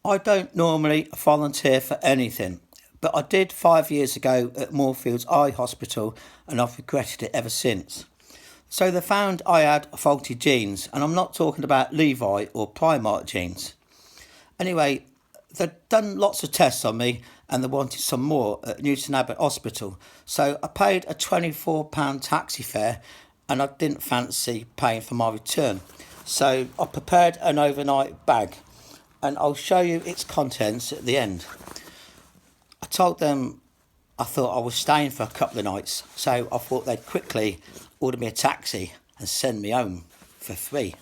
I don't normally volunteer for anything, but I did 5 years ago at Moorfields Eye Hospital and I've regretted it ever since. So they found I had faulty genes, and I'm not talking about Levi or Primark genes. Anyway, they'd done lots of tests on me and they wanted some more at Newton Abbot Hospital. So I paid a £24 taxi fare and I didn't fancy paying for my return. So I prepared an overnight bag and I'll show you its contents at the end. I told them I thought I was staying for a couple of nights, so I thought they'd quickly order me a taxi and send me home for free.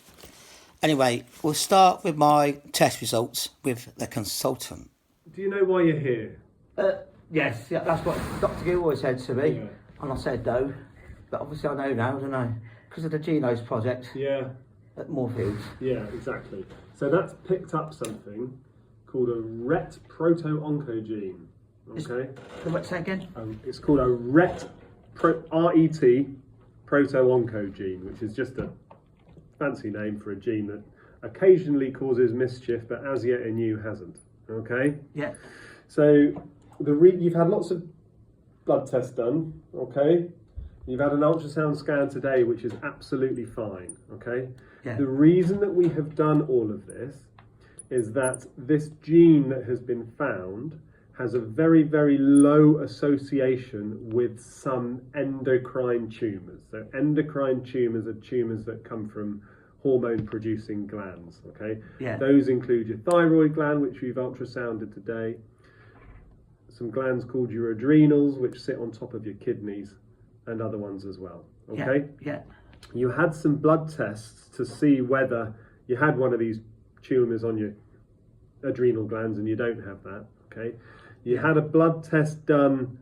Anyway, we'll start with my test results with the consultant. Do you know why you're here? Yes, yeah, that's what Dr. Gilroy said to me, Yeah. and I said no, but obviously I know now, don't I? Because of the Genos project Yeah, at Moorfields. yeah, exactly. So that's picked up something called a RET proto-oncogene. Okay? What's that again? It's called a RET proto-oncogene, which is just a fancy name for a gene that occasionally causes mischief, but as yet in you hasn't. Okay? Yeah. So you've had lots of blood tests done, okay? You've had an ultrasound scan today, which is absolutely fine, okay? Yeah. The reason that we have done all of this is that this gene that has been found has a very, very low association with some endocrine tumours. So endocrine tumours are tumours that come from hormone-producing glands, okay? Yeah. Those include your thyroid gland, which we've ultrasounded today, some glands called your adrenals, which sit on top of your kidneys, and other ones as well, okay? Yeah. You had some blood tests to see whether you had one of these tumours on your adrenal glands, and you don't have that, okay? You had a blood test done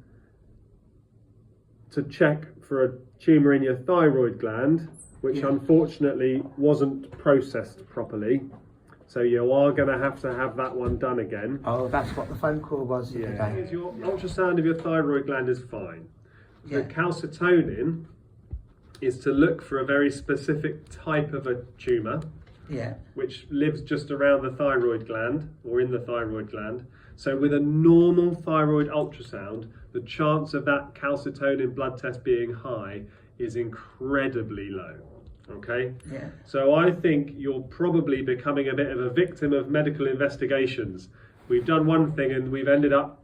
to check for a tumour in your thyroid gland, which unfortunately wasn't processed properly. So you are going to have that one done again. Oh, that's what the phone call was the other day. Your ultrasound of your thyroid gland is fine. Yeah. The calcitonin is to look for a very specific type of a tumour, Yeah. which lives just around the thyroid gland or in the thyroid gland. So with a normal thyroid ultrasound, the chance of that calcitonin blood test being high is incredibly low. Okay? Yeah. So I think you're probably becoming a bit of a victim of medical investigations. We've done one thing and we've ended up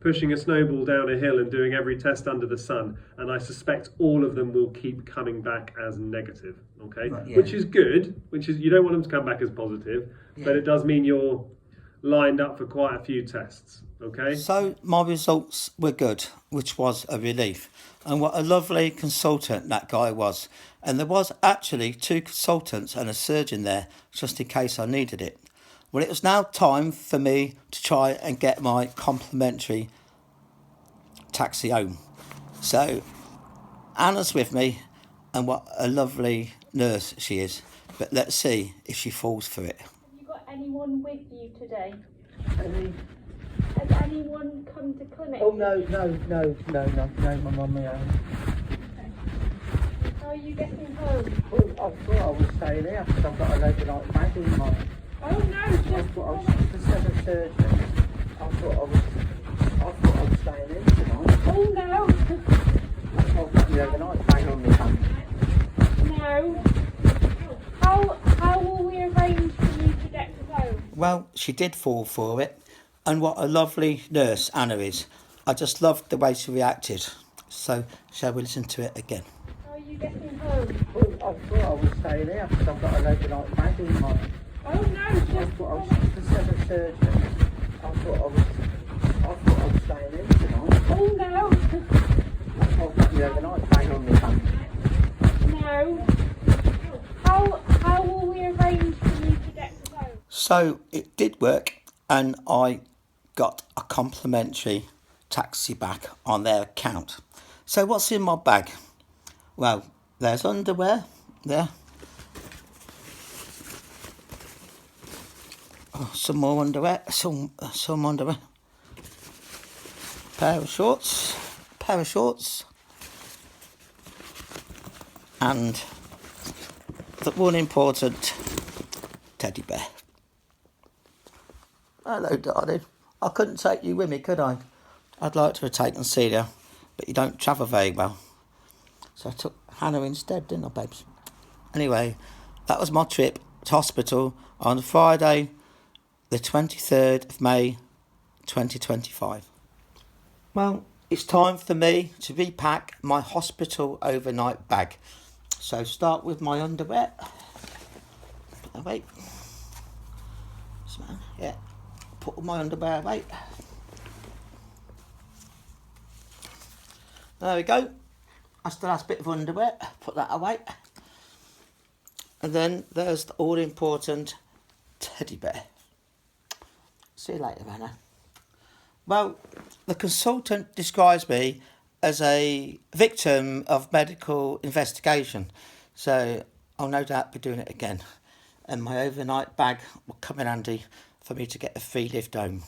pushing a snowball down a hill and doing every test under the sun, and I suspect all of them will keep coming back as negative, okay? Right, yeah. Which is good, you don't want them to come back as positive, but it does mean you're lined up for quite a few tests, okay? So my results were good, which was a relief. And what a lovely consultant that guy was. And there was actually 2 consultants and a surgeon there, just in case I needed it. Well, it was now time for me to try and get my complimentary taxi home. So Anna's with me, and what a lovely nurse she is. But let's see if she falls for it. Have you got anyone with you today? Has anyone come to clinic? Oh, no, my mum, my own. How are you getting home? Oh, I thought I was staying here because I've got an overnight bag in my... Oh no, just I said a surgery. I thought I was staying in tonight. oh no, I've got the overnight bag on my hand. no. How will we arrange for you to get home? Well, she did fall for it, and what a lovely nurse Anna is. I just loved the way she reacted. So, shall we listen to it again? How are you getting home? Oh, I thought I was staying here because I've got an overnight bag in my... Oh no, just said a surgery. I thought I was staying in tonight. oh no, I've got the overnight bag on my hand. no. How will we arrange for you to get home? So, it did work, and I got a complimentary taxi back on their account. So, what's in my bag? Well, there's underwear there. Oh, some more underwear, some underwear. Pair of shorts, and the one important teddy bear. Hello, darling. I couldn't take you with me, could I? I'd like to have taken Celia, but you don't travel very well. So I took Hannah instead, didn't I, babes? Anyway, that was my trip to hospital on Friday, the 23rd of May, 2025. Well, it's time for me to repack my hospital overnight bag. So start with my underwear. Put that away. Yeah, put my underwear away. There we go. I still have a bit of underwear. Put that away. And then there's the all-important teddy bear. See you later, Anna. Well, the consultant describes me as a victim of medical investigation, so I'll no doubt be doing it again. And my overnight bag will come in handy for me to get a free lift home.